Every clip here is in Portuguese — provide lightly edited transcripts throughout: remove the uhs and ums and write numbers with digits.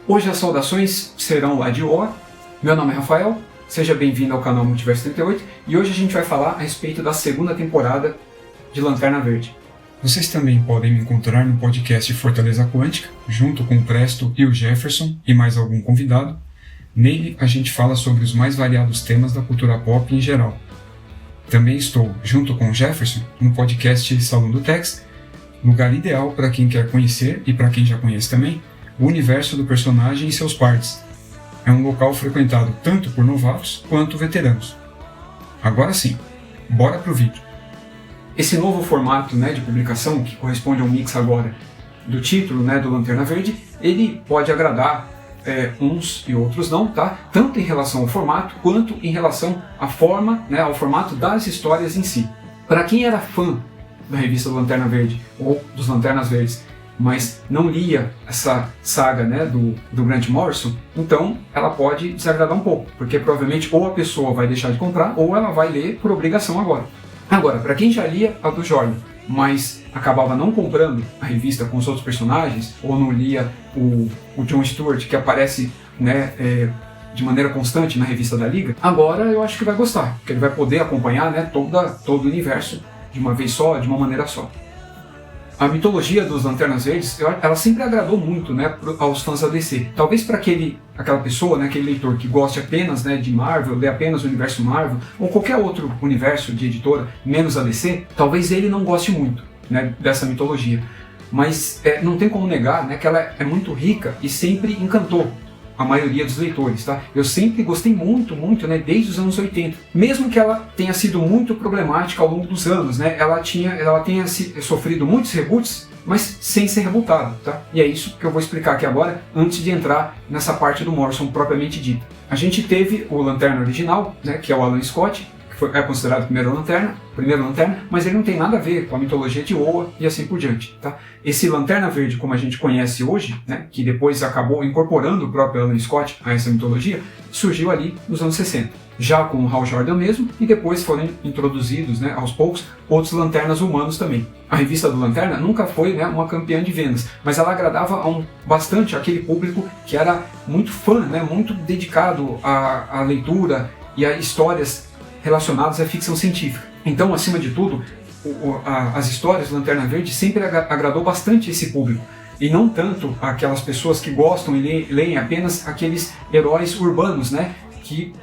Hoje as saudações serão lá de Oa. Meu nome é Rafael, seja bem-vindo ao canal Multiverso 38 e hoje a gente vai falar a respeito da segunda temporada de Lanterna Verde. Vocês também podem me encontrar no podcast Fortaleza Quântica, junto com o Presto e o Jefferson e mais algum convidado. Nele a gente fala sobre os mais variados temas da cultura pop em geral. Também estou, junto com o Jefferson, no podcast Salão do Tex, lugar ideal para quem quer conhecer e para quem já conhece também, o universo do personagem e seus partes. É um local frequentado tanto por novatos quanto veteranos. Agora sim, bora pro vídeo. Esse novo formato de publicação, que corresponde ao mix agora do título do Lanterna Verde, ele pode agradar uns e outros não, tá? Tanto em relação ao formato, quanto em relação à forma, ao formato das histórias em si. Para quem era fã da revista do Lanterna Verde, ou dos Lanternas Verdes, mas não lia essa saga do Grant Morrison, então ela pode desagradar um pouco, porque provavelmente ou a pessoa vai deixar de comprar, ou ela vai ler por obrigação agora. Agora, para quem já lia a do Jordan, mas acabava não comprando a revista com os outros personagens, ou não lia o John Stewart, que aparece de maneira constante na revista da Liga, agora eu acho que vai gostar, porque ele vai poder acompanhar todo o universo de uma vez só, de uma maneira só. A mitologia dos Lanternas Verdes, ela sempre agradou muito aos fãs da DC. Talvez para aquela pessoa, aquele leitor que goste apenas de Marvel, lê apenas o universo Marvel, ou qualquer outro universo de editora, menos a DC, talvez ele não goste muito dessa mitologia. Mas não tem como negar que ela é muito rica e sempre encantou a maioria dos leitores, tá? Eu sempre gostei muito, desde os anos 80. Mesmo que ela tenha sido muito problemática ao longo dos anos, ela tenha sofrido muitos reboots, mas sem ser rebootada, tá? E é isso que eu vou explicar aqui agora, antes de entrar nessa parte do Morrison propriamente dita. A gente teve o Lanterna original, que é o Alan Scott, que é considerado o primeiro Lanterna, mas ele não tem nada a ver com a mitologia de Oa e assim por diante, tá? Esse Lanterna Verde, como a gente conhece hoje, que depois acabou incorporando o próprio Alan Scott a essa mitologia, surgiu ali nos anos 60, já com o Hal Jordan mesmo, e depois foram introduzidos, aos poucos, outros lanternas humanos também. A revista do Lanterna nunca foi uma campeã de vendas, mas ela agradava bastante aquele público que era muito fã, muito dedicado à leitura e a histórias relacionados à ficção científica. Então, acima de tudo, as histórias do Lanterna Verde sempre agradou bastante esse público, e não tanto aquelas pessoas que gostam e leem apenas aqueles heróis urbanos, que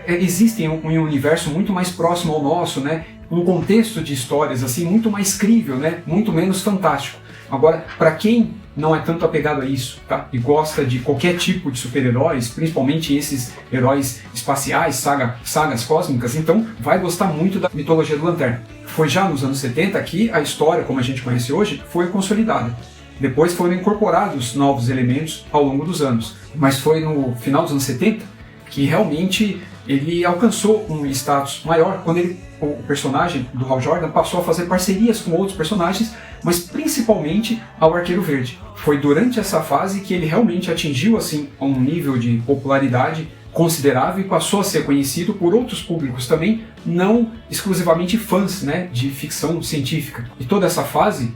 existem em um universo muito mais próximo ao nosso, um contexto de histórias assim muito mais crível, muito menos fantástico. Agora, para quem não é tanto apegado a isso, tá? E gosta de qualquer tipo de super-heróis, principalmente esses heróis espaciais, sagas cósmicas, então vai gostar muito da mitologia do Lanterna. Foi já nos anos 70 que a história, como a gente conhece hoje, foi consolidada. Depois foram incorporados novos elementos ao longo dos anos, mas foi no final dos anos 70 que realmente ele alcançou um status maior quando o personagem do Hal Jordan passou a fazer parcerias com outros personagens, mas principalmente ao Arqueiro Verde. Foi durante essa fase que ele realmente atingiu um nível de popularidade considerável e passou a ser conhecido por outros públicos também, não exclusivamente fãs de ficção científica. E toda essa fase,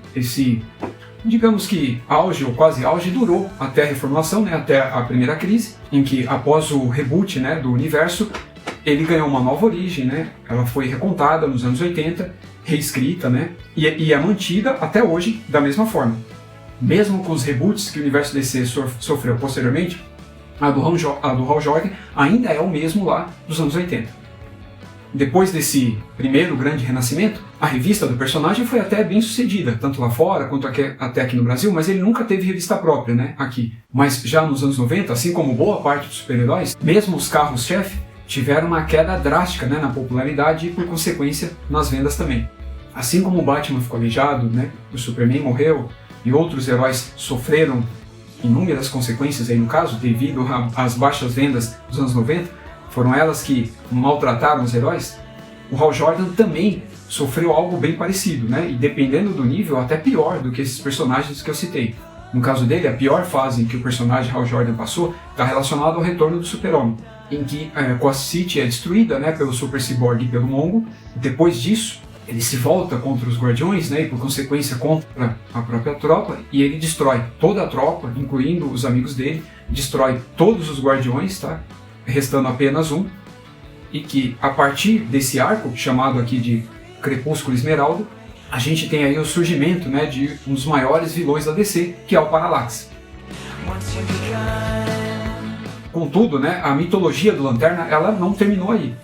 digamos que auge ou quase auge, durou até a reformulação, até a primeira crise, em que após o reboot do universo, ele ganhou uma nova origem, ela foi recontada nos anos 80, reescrita, e é mantida até hoje da mesma forma. Mesmo com os reboots que o universo DC sofreu posteriormente, a do Hal Jordan ainda é o mesmo lá dos anos 80. Depois desse primeiro grande renascimento, a revista do personagem foi até bem sucedida, tanto lá fora quanto até aqui no Brasil, mas ele nunca teve revista própria, aqui. Mas já nos anos 90, assim como boa parte dos super-heróis, mesmo os carros-chefe tiveram uma queda drástica na popularidade e, por consequência, nas vendas também. Assim como o Batman ficou aleijado, o Superman morreu e outros heróis sofreram inúmeras consequências, no caso, devido às baixas vendas dos anos 90, foram elas que maltrataram os heróis, o Hal Jordan também sofreu algo bem parecido, e dependendo do nível, até pior do que esses personagens que eu citei. No caso dele, a pior fase em que o personagem Hal Jordan passou está relacionada ao retorno do Super-Homem, em que Coast City é destruída pelo Super Cyborg e pelo Mongo. Depois disso, ele se volta contra os Guardiões, né, e por consequência contra a própria tropa, e ele destrói toda a tropa, incluindo os amigos dele, destrói todos os Guardiões, tá, restando apenas um, e que a partir desse arco, chamado aqui de Crepúsculo Esmeralda, a gente tem aí o surgimento, né, de um dos maiores vilões da DC, que é o Parallax. Contudo, né, a mitologia do Lanterna ela não terminou aí.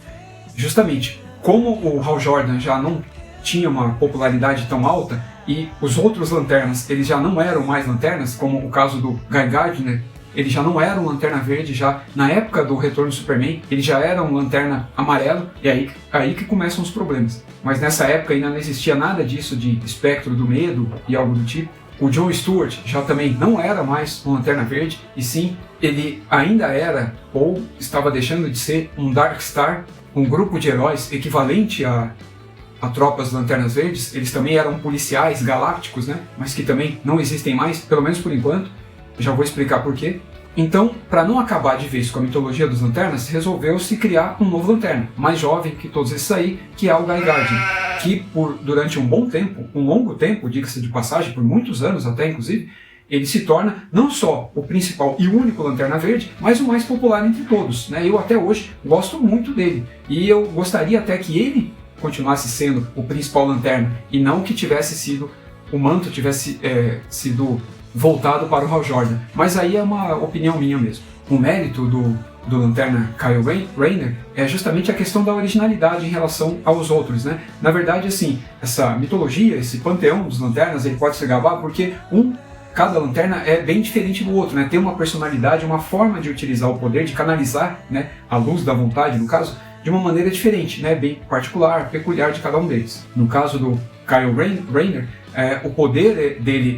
Justamente, como o Hal Jordan já não tinha uma popularidade tão alta e os outros Lanternas eles já não eram mais Lanternas, como o caso do Guy Gardner, ele já não era um Lanterna Verde, já na época do Retorno do Superman, ele já era um Lanterna Amarelo, e aí que começam os problemas. Mas nessa época ainda não existia nada disso de espectro do medo e algo do tipo. O John Stewart já também não era mais um Lanterna Verde, e sim, ele ainda era, ou estava deixando de ser, um Dark Star, um grupo de heróis equivalente a tropas Lanternas Verdes. Eles também eram policiais galácticos, né? Mas que também não existem mais, pelo menos por enquanto. Já vou explicar por quê. Então, para não acabar de vez com a mitologia dos Lanternas, resolveu-se criar um novo Lanterna, mais jovem que todos esses aí, que é o Guy Gardner, que durante um bom tempo, um longo tempo, diga-se de passagem, por muitos anos até inclusive, ele se torna não só o principal e único Lanterna Verde, mas o mais popular entre todos, né? Eu até hoje gosto muito dele, e eu gostaria até que ele continuasse sendo o principal Lanterna, e não que tivesse sido, o manto tivesse sido voltado para o Hal Jordan, mas aí é uma opinião minha mesmo. O mérito do Lanterna Kyle Rayner é justamente a questão da originalidade em relação aos outros, né? Na verdade, assim, essa mitologia, esse panteão dos Lanternas, ele pode se gabar porque cada lanterna é bem diferente do outro, né? Tem uma personalidade, uma forma de utilizar o poder, de canalizar, né, a luz da vontade, no caso, de uma maneira diferente, né? Bem particular, peculiar de cada um deles. No caso do Kyle Rayner, o poder dele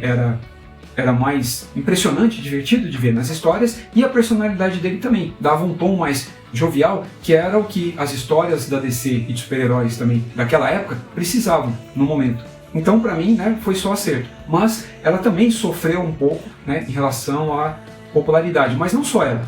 era mais impressionante, divertido de ver nas histórias, e a personalidade dele também dava um tom mais jovial, que era o que as histórias da DC e de super-heróis também daquela época precisavam no momento. Então, para mim, né, foi só acerto. Mas ela também sofreu um pouco, né, em relação à popularidade, mas não só ela,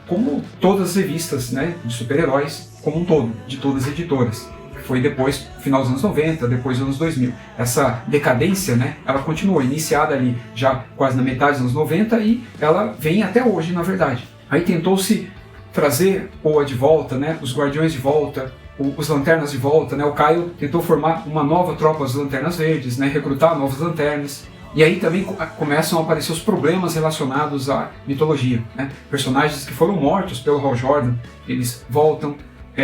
como todas as revistas, né, de super-heróis como um todo, de todas as editoras. Foi depois, final dos anos 90, depois dos anos 2000. Essa decadência, né, ela continuou, iniciada ali já quase na metade dos anos 90, e ela vem até hoje, na verdade. Aí tentou-se trazer Poa de volta, né, os Guardiões de volta, os Lanternas de volta, né, o Kyle tentou formar uma nova tropa das Lanternas Verdes, né, recrutar novas lanternas. E aí também começam a aparecer os problemas relacionados à mitologia, né? Personagens que foram mortos pelo Hal Jordan, eles voltam.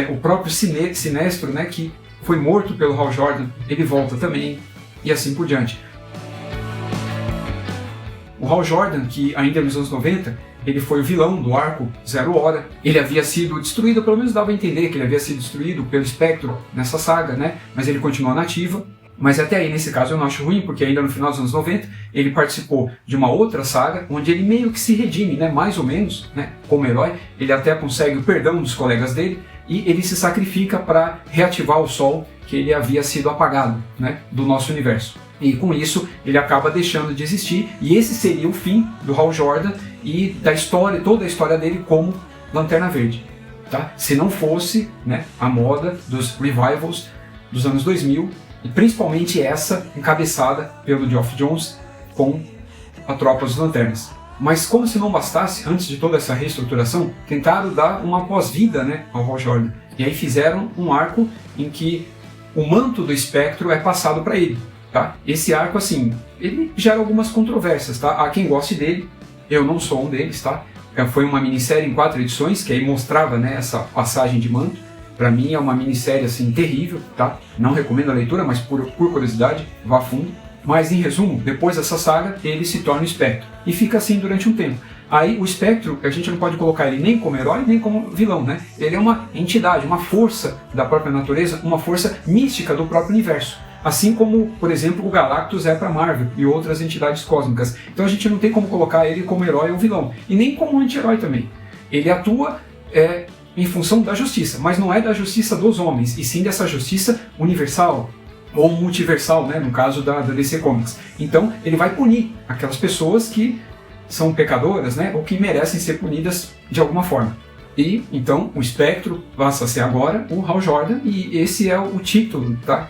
O próprio Sinestro, né, que foi morto pelo Hal Jordan, ele volta também, e assim por diante. O Hal Jordan, que ainda nos anos 90, ele foi o vilão do arco Zero Hora. Ele havia sido destruído, pelo menos dava a entender que ele havia sido destruído pelo Espectro nessa saga, né? Mas ele continua na ativa. Mas até aí, nesse caso, eu não acho ruim, porque ainda no final dos anos 90, ele participou de uma outra saga, onde ele meio que se redime, né? Mais ou menos, né? Como herói. Ele até consegue o perdão dos colegas dele, e ele se sacrifica para reativar o Sol, que ele havia sido apagado, né, do nosso universo. E com isso ele acaba deixando de existir, e esse seria o fim do Hal Jordan e da história, toda a história dele como Lanterna Verde, tá? Se não fosse, né, a moda dos revivals dos anos 2000, e principalmente essa encabeçada pelo Geoff Johns com a Tropa dos Lanternas. Mas como se não bastasse, antes de toda essa reestruturação, tentaram dar uma pós-vida, né, ao Hal Jordan. E aí fizeram um arco em que o manto do Espectro é passado para ele. Tá? Esse arco, assim, ele gera algumas controvérsias, tá? Há quem goste dele, eu não sou um deles, tá? Foi uma minissérie em 4 edições, que aí mostrava, né, essa passagem de manto. Para mim é uma minissérie, assim, terrível, tá? Não recomendo a leitura, mas por curiosidade, vá a fundo. Mas, em resumo, depois dessa saga, ele se torna o Espectro. E fica assim durante um tempo. Aí, o Espectro, a gente não pode colocar ele nem como herói, nem como vilão, né? Ele é uma entidade, uma força da própria natureza, uma força mística do próprio universo. Assim como, por exemplo, o Galactus é para Marvel e outras entidades cósmicas. Então a gente não tem como colocar ele como herói ou vilão. E nem como anti-herói também. Ele atua em função da justiça, mas não é da justiça dos homens, e sim dessa justiça universal, ou multiversal, né, no caso da DC Comics. Então ele vai punir aquelas pessoas que são pecadoras, né, ou que merecem ser punidas de alguma forma. E então o Spectro passa a ser agora o Hal Jordan, e esse é o título, tá?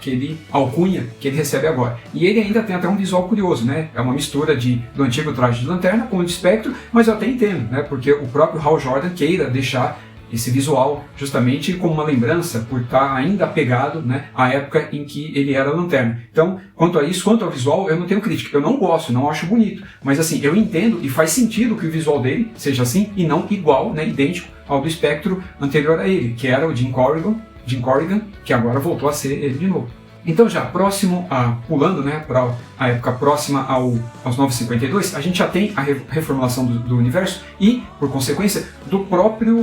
A alcunha que ele recebe agora. E ele ainda tem até um visual curioso, né? É uma mistura do antigo traje de Lanterna com o de Spectro, mas eu até entendo, né? Porque o próprio Hal Jordan queira deixar esse visual justamente como uma lembrança, por estar ainda apegado, né, à época em que ele era Lanterna. Então, quanto a isso, quanto ao visual, eu não tenho crítica. Eu não gosto, não acho bonito. Mas assim, eu entendo e faz sentido que o visual dele seja assim e não igual, né, idêntico ao do Spectro anterior a ele, que era o Jim Corrigan, que agora voltou a ser ele de novo. Então já próximo, pulando, né, para a época próxima aos 952, a gente já tem a reformulação do universo e, por consequência,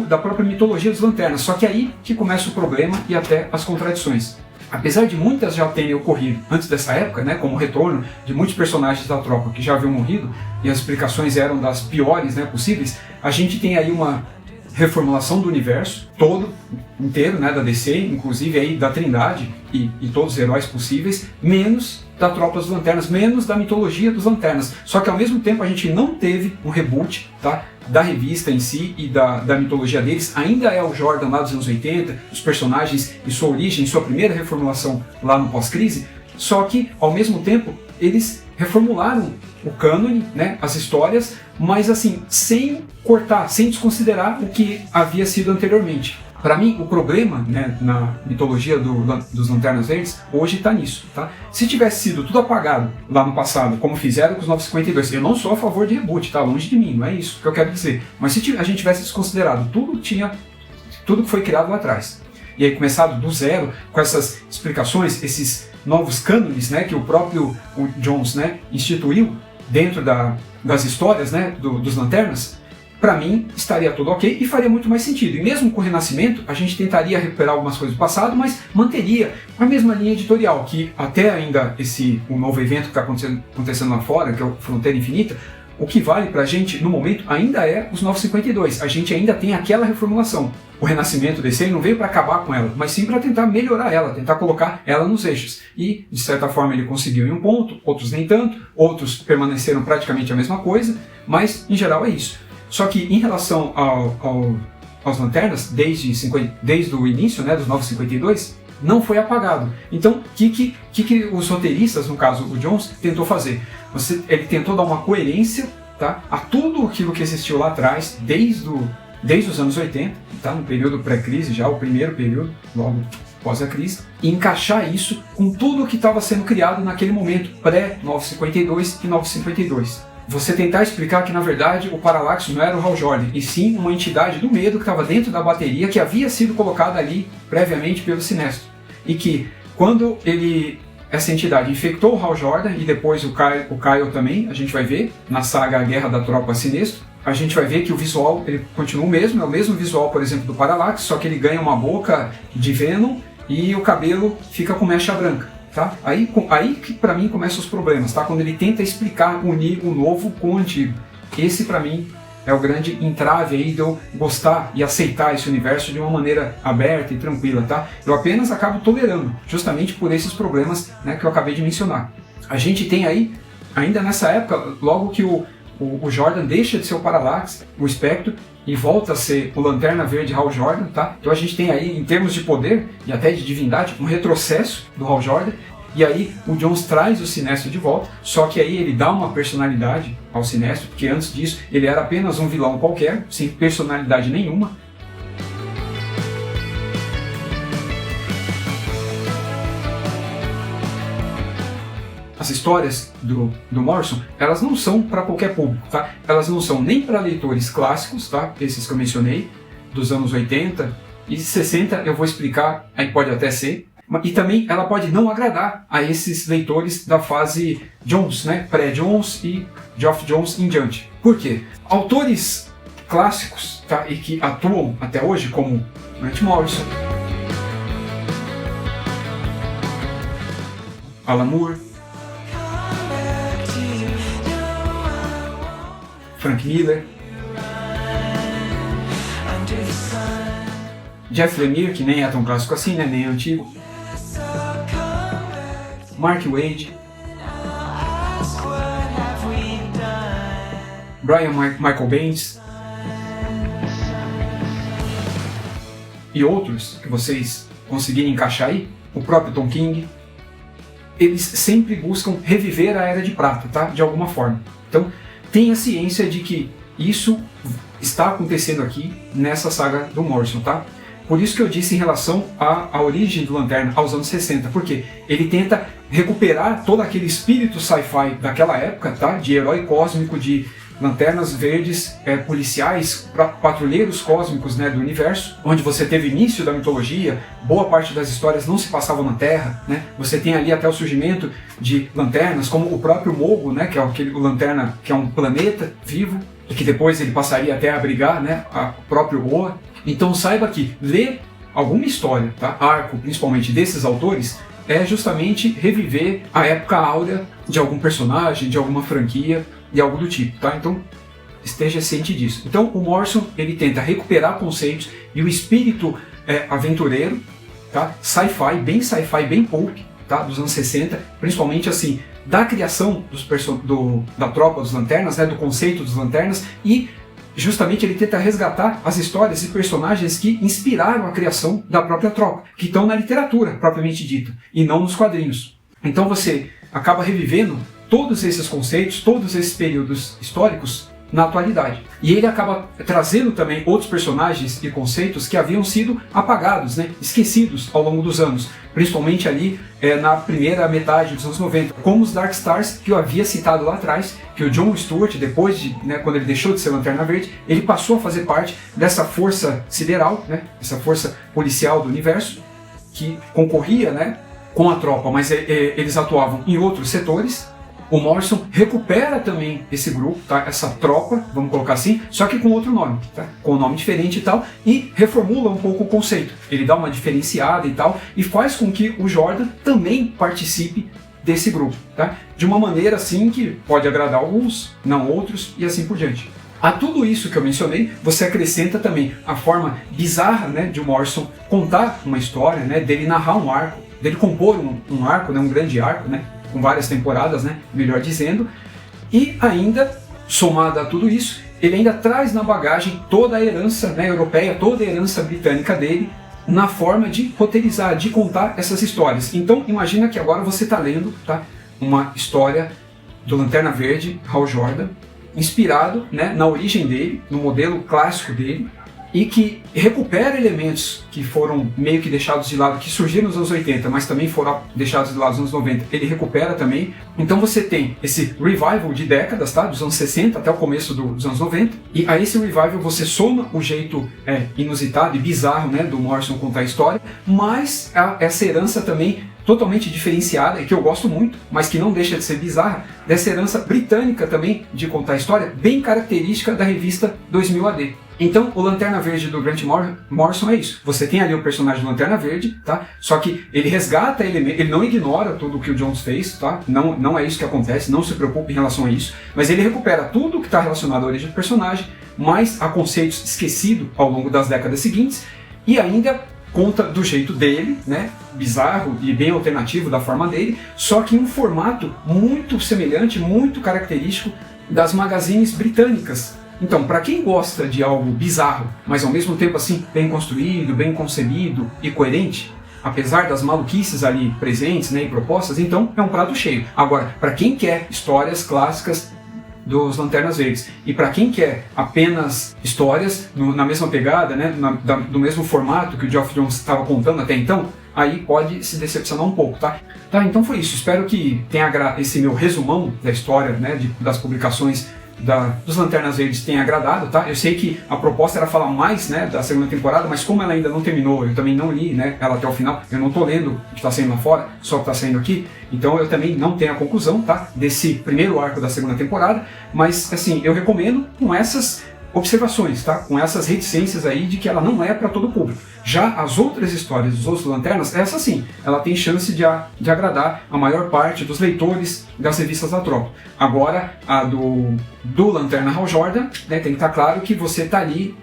da própria mitologia dos Lanternas. Só que aí que começa o problema e até as contradições. Apesar de muitas já terem ocorrido antes dessa época, né, como o retorno de muitos personagens da tropa que já haviam morrido, e as explicações eram das piores, né, possíveis, a gente tem aí uma reformulação do universo todo, inteiro, né, da DC, inclusive aí da Trindade e todos os heróis possíveis, menos da Tropa dos Lanternas, menos da mitologia dos Lanternas. Só que ao mesmo tempo a gente não teve um reboot, tá, da revista em si e da mitologia deles. Ainda é o Jordan lá dos anos 80, os personagens e sua origem, sua primeira reformulação lá no pós-crise, só que ao mesmo tempo eles reformularam o cânone, né, as histórias, mas assim, sem cortar, sem desconsiderar o que havia sido anteriormente. Para mim, o problema, né, na mitologia dos Lanternas Verdes hoje está nisso. Tá? Se tivesse sido tudo apagado lá no passado, como fizeram com os 952, eu não sou a favor de reboot, tá? Longe de mim, não é isso que eu quero dizer. Mas se a gente tivesse desconsiderado tudo que foi criado lá atrás, e aí começado do zero com essas explicações, esses novos cânones, né, que o próprio Jones, né, instituiu dentro das histórias, né, dos Lanternas, para mim estaria tudo ok e faria muito mais sentido. E mesmo com o Renascimento, a gente tentaria recuperar algumas coisas do passado, mas manteria a mesma linha editorial, que até ainda o novo evento que está acontecendo lá fora, que é o Fronteira Infinita, o que vale pra gente, no momento, ainda é os 952. A gente ainda tem aquela reformulação. O Renascimento DC não veio para acabar com ela, mas sim para tentar melhorar ela, tentar colocar ela nos eixos. E, de certa forma, ele conseguiu em um ponto, outros nem tanto, outros permaneceram praticamente a mesma coisa, mas, em geral, é isso. Só que, em relação aos Lanternas, desde o início, né, dos 952, não foi apagado. Então, o que os roteiristas, no caso o Jones, tentou fazer? Ele tentou dar uma coerência, tá, a tudo aquilo que existiu lá atrás, desde os anos 80, tá, no período pré-crise, já o primeiro período, logo após a crise, e encaixar isso com tudo o que estava sendo criado naquele momento, pré-952 e 952. Você tentar explicar que, na verdade, o Parallax não era o Hal Jordan, e sim uma entidade do medo que estava dentro da bateria, que havia sido colocada ali previamente pelo Sinestro. E que, quando essa entidade infectou o Hal Jordan, e depois o Kyle também, a gente vai ver, na saga A Guerra da Tropa Sinestro, a gente vai ver que o visual ele continua o mesmo, é o mesmo visual, por exemplo, do Parallax, só que ele ganha uma boca de Venom e o cabelo fica com mecha branca. Tá? Aí que para mim começam os problemas, tá? Quando ele tenta explicar, unir o novo com o antigo. Esse para mim é o grande entrave aí de eu gostar e aceitar esse universo de uma maneira aberta e tranquila, tá? Eu apenas acabo tolerando, justamente por esses problemas, né, que eu acabei de mencionar. A gente tem aí, ainda nessa época, logo que o Jordan deixa de ser o Parallax, o Spectro, e volta a ser o Lanterna Verde Hal Jordan, tá? Então a gente tem aí, em termos de poder e até de divindade, um retrocesso do Hal Jordan, e aí o Jones traz o Sinestro de volta, só que aí ele dá uma personalidade ao Sinestro, porque antes disso ele era apenas um vilão qualquer, sem personalidade nenhuma. As histórias do Morrison, elas não são para qualquer público, tá? Elas não são nem para leitores clássicos, tá? Esses que eu mencionei, dos anos 80 e 60, eu vou explicar, aí pode até ser. E também ela pode não agradar a esses leitores da fase Jones, né? Pré-Jones e Geoff Jones em diante. Por quê? Autores clássicos, tá? E que atuam até hoje, como Grant Morrison, Alan Moore, Frank Miller, Jeff Lemire, que nem é tão clássico assim, né? Nem é antigo, Mark Waid, Brian Michael Bendis, e outros que vocês conseguirem encaixar aí, o próprio Tom King, eles sempre buscam reviver a Era de Prata, tá? De alguma forma. Então, tenha ciência de que isso está acontecendo aqui nessa saga do Morrison, tá? Por isso que eu disse em relação à origem do Lanterna aos anos 60, porque ele tenta recuperar todo aquele espírito sci-fi daquela época, tá? De herói cósmico, de lanternas verdes, policiais, patrulheiros cósmicos, né, do universo, onde você teve início da mitologia, boa parte das histórias não se passavam na Terra, né? Você tem ali até o surgimento de lanternas, como o próprio Mogo, né, que é aquele lanterna que é um planeta vivo, e que depois ele passaria até a abrigar, né, o próprio Oa. Então saiba que ler alguma história, tá? Arco, principalmente desses autores, é justamente reviver a época áurea de algum personagem, de alguma franquia e algo do tipo, tá? Então esteja ciente disso. Então o Morrison, ele tenta recuperar conceitos e o espírito aventureiro, tá? Sci-fi, bem pulp, tá? Dos anos 60, principalmente assim, da criação da tropa dos Lanternas, né? Do conceito dos Lanternas, e justamente ele tenta resgatar as histórias e personagens que inspiraram a criação da própria tropa, que estão na literatura, propriamente dita, e não nos quadrinhos. Então você acaba revivendo todos esses conceitos, todos esses períodos históricos na atualidade. E ele acaba trazendo também outros personagens e conceitos que haviam sido apagados, né, esquecidos ao longo dos anos, principalmente ali na primeira metade dos anos 90, como os Dark Stars, que eu havia citado lá atrás, que o John Stewart, depois de, né, quando ele deixou de ser Lanterna Verde, ele passou a fazer parte dessa força sideral, né, essa força policial do universo, que concorria, né, com a tropa, mas eles atuavam em outros setores. O Morrison recupera também esse grupo, tá? Essa tropa, vamos colocar assim, só que com outro nome, tá? Com um nome diferente e tal, e reformula um pouco o conceito. Ele dá uma diferenciada e tal, e faz com que o Jordan também participe desse grupo, tá? De uma maneira assim que pode agradar alguns, não outros, e assim por diante. A tudo isso que eu mencionei, você acrescenta também a forma bizarra, né, de o Morrison contar uma história, né, dele narrar um arco, dele compor um arco, né, um grande arco, né, com várias temporadas, né, melhor dizendo, e ainda, somado a tudo isso, ele ainda traz na bagagem toda a herança, né, europeia, toda a herança britânica dele, na forma de roteirizar, de contar essas histórias. Então, imagina que agora você está lendo, tá, uma história do Lanterna Verde, Hal Jordan, inspirado, né, na origem dele, no modelo clássico dele, e que recupera elementos que foram meio que deixados de lado, que surgiram nos anos 80, mas também foram deixados de lado nos anos 90, ele recupera também. Então você tem esse revival de décadas, tá? Dos anos 60 até o começo dos anos 90, e a esse revival você soma o jeito inusitado e bizarro, né, do Morrison contar a história, mas essa herança também totalmente diferenciada, e que eu gosto muito, mas que não deixa de ser bizarra, dessa herança britânica também de contar a história, bem característica da revista 2000 AD. Então, o Lanterna Verde do Grant Morrison é isso. Você tem ali o personagem do Lanterna Verde, tá? Só que ele resgata elementos, ele não ignora tudo o que o Jones fez, tá? Não é isso que acontece, não se preocupe em relação a isso, mas ele recupera tudo que está relacionado à origem do personagem, mais a conceitos esquecidos ao longo das décadas seguintes, e ainda conta do jeito dele, né, bizarro e bem alternativo da forma dele, só que em um formato muito semelhante, muito característico das magazines britânicas. Então, para quem gosta de algo bizarro, mas ao mesmo tempo assim bem construído, bem concebido e coerente, apesar das maluquices ali presentes, né, e propostas, então é um prato cheio. Agora, para quem quer histórias clássicas dos Lanternas Verdes, e para quem quer apenas histórias na mesma pegada, né, do mesmo formato que o Geoff Johns estava contando até então, aí pode se decepcionar um pouco, tá? Tá, então foi isso. Espero que tenha esse meu resumão da história, né, das publicações dos Lanternas Verdes tenha agradado, tá? Eu sei que a proposta era falar mais, né, da segunda temporada, mas como ela ainda não terminou, eu também não li, né, ela até o final, eu não tô lendo o que está saindo lá fora, só o que está saindo aqui, então eu também não tenho a conclusão, tá, desse primeiro arco da segunda temporada, mas assim, eu recomendo com essas observações, tá? Com essas reticências aí de que ela não é para todo o público. Já as outras histórias dos outros Lanternas, essa sim, ela tem chance de agradar a maior parte dos leitores das revistas da tropa. Agora, a do Lanterna Hal Jordan, né, tem que estar claro que você está ali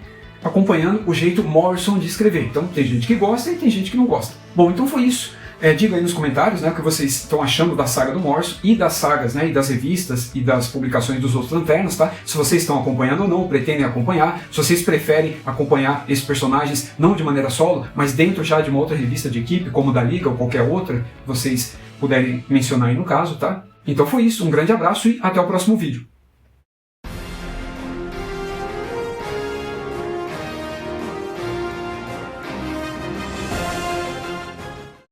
acompanhando o jeito Morrison de escrever. Então tem gente que gosta e tem gente que não gosta. Bom, então foi isso. Diga aí nos comentários, né, o que vocês estão achando da saga do Morrison e das sagas, né, e das revistas e das publicações dos outros Lanternas, tá? Se vocês estão acompanhando ou não, pretendem acompanhar, se vocês preferem acompanhar esses personagens não de maneira solo, mas dentro já de uma outra revista de equipe, como da Liga ou qualquer outra, vocês puderem mencionar aí no caso, tá? Então foi isso, um grande abraço e até o próximo vídeo.